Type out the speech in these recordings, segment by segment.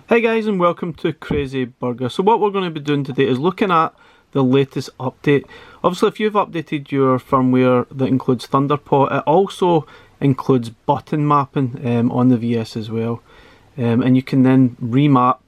Hey guys, and welcome to Crazy Burger. So what we're going to be doing today is looking at the latest update. Obviously, if you've updated your firmware that includes Thunderpot, it also includes button mapping on the VS as well. And you can then remap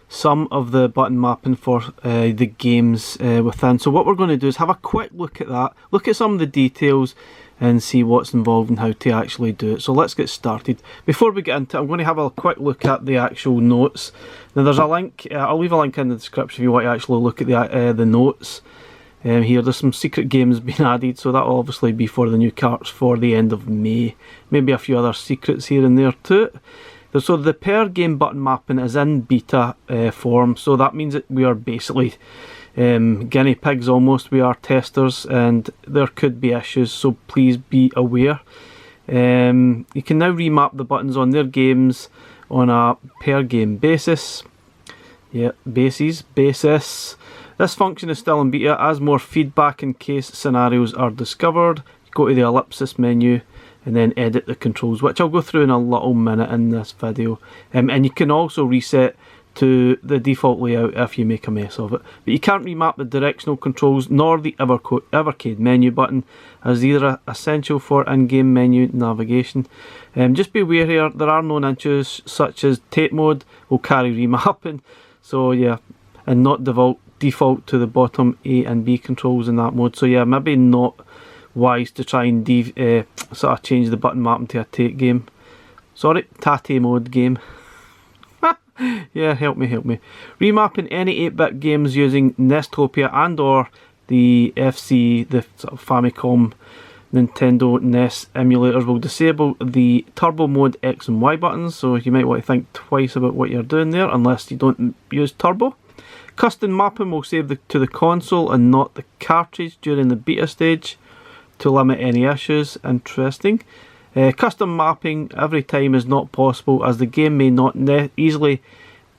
some of the button mapping for the games within. So what we're going to do is have a quick look at that, look at some of the details and see what's involved and how to actually do it. So let's get started. Before we get into it, I'm going to have a quick look at the actual notes. Now there's a link, I'll leave a link in the description if you want to actually look at the notes. Here there's some secret games being added, so that will obviously be for the new carts for the end of May. Maybe a few other secrets here and there too. So the per game button mapping is in beta form, so that means that we are basically guinea pigs almost. We are testers and there could be issues, so please be aware. You can now remap the buttons on their games on a per game basis. Yeah, basis. This function is still in beta. As more feedback in case scenarios are discovered, you go to the ellipsis menu and then edit the controls, which I'll go through in a little minute in this video. And you can also reset to the default layout if you make a mess of it. But you can't remap the directional controls nor the Evercade menu button, as these are essential for in-game menu navigation. Just be aware here, there are known issues such as tape mode will carry remapping, so yeah, and not default to the bottom A and B controls in that mode. So yeah, maybe not wise to try and sort of change the button mapping to a tate game. Sorry, tate mode game. Yeah, help me. Remapping any 8-bit games using Nestopia and or the FC, the sort of Famicom, Nintendo NES emulators will disable the turbo mode X and Y buttons, so you might want to think twice about what you're doing there unless you don't use turbo. Custom mapping will save to the console and not the cartridge during the beta stage to limit any issues. Interesting. Custom mapping every time is not possible, as the game may not easily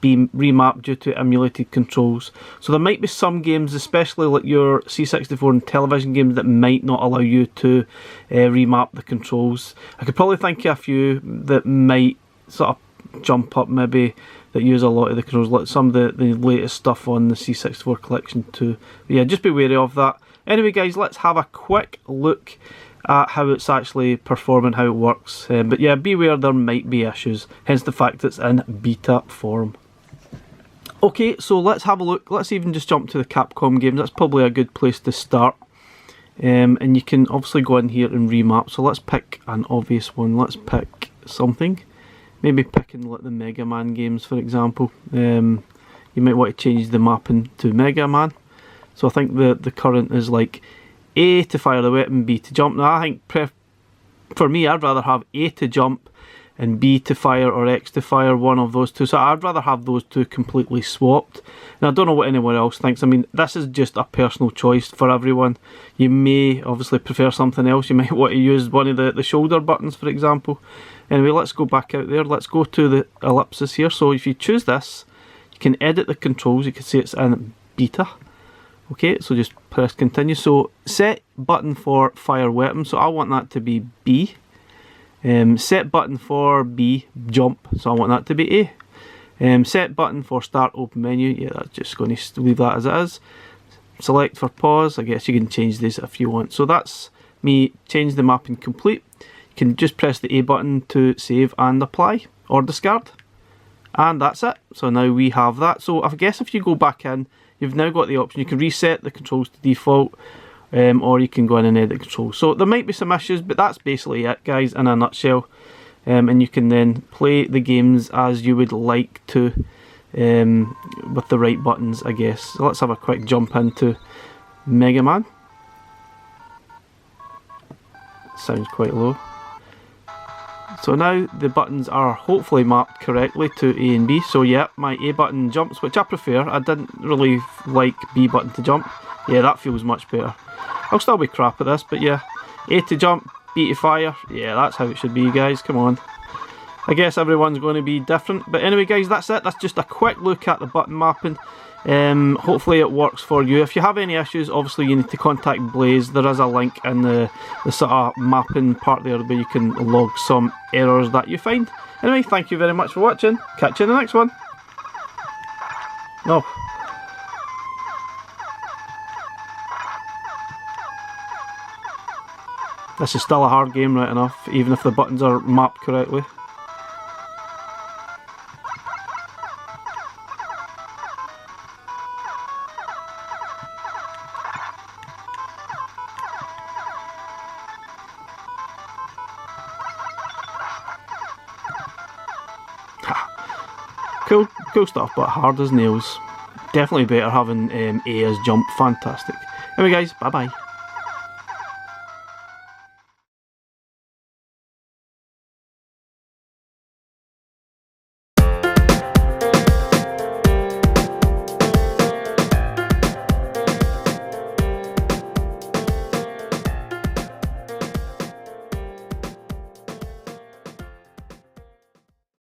be remapped due to emulated controls. So there might be some games, especially like your C64 and television games, that might not allow you to remap the controls. I could probably think of a few that might sort of jump up, maybe, that use a lot of the controls, like some of the latest stuff on the C64 collection too. But yeah, just be wary of that. Anyway guys, let's have a quick look at how it's actually performing, how it works. But yeah, beware, there might be issues, hence the fact it's in beta form. Okay, so let's have a look. Let's even just jump to the Capcom games. That's probably a good place to start. And you can obviously go in here and remap. So let's pick an obvious one. Let's pick something. Maybe picking like the Mega Man games, for example. You might want to change the mapping to Mega Man. So I think the current is like A to fire the weapon, B to jump. Now I think for me, I'd rather have A to jump and B to fire, or X to fire, one of those two. So I'd rather have those two completely swapped. And I don't know what anyone else thinks. I mean, this is just a personal choice for everyone. You may obviously prefer something else. You might want to use one of the shoulder buttons, for example. Anyway, let's go back out there. Let's go to the ellipsis here. So if you choose this, you can edit the controls. You can see it's in beta. Okay, so just press continue. So set button for fire weapon, so I want that to be B. Set button for B, jump, so I want that to be A. Set button for start open menu, yeah, that's just going to leave that as it is. Select for pause, I guess you can change this if you want. So that's me, change the mapping complete. You can just press the A button to save and apply, or discard. And that's it, so now we have that. So I guess if you go back in, you've now got the option, you can reset the controls to default, or you can go in and edit controls. So there might be some issues, but that's basically it guys in a nutshell. And you can then play the games as you would like to, with the right buttons, I guess. So let's have a quick jump into Mega Man. Sounds quite low. So now the buttons are hopefully mapped correctly to A and B. So yeah, my A button jumps, which I prefer. I didn't really like B button to jump. Yeah, that feels much better. I'll still be crap at this, but yeah. A to jump, B to fire. Yeah, that's how it should be, guys. Come on. I guess everyone's going to be different. But anyway, guys, that's it. That's just a quick look at the button mapping. Hopefully it works for you. If you have any issues, obviously you need to contact Blaze. There is a link in the sort of mapping part there where you can log some errors that you find. Anyway, thank you very much for watching. Catch you in the next one. No. This is still a hard game, right enough, even if the buttons are mapped correctly. Cool stuff, but hard as nails. Definitely better having A as jump. Fantastic. Anyway guys, bye bye.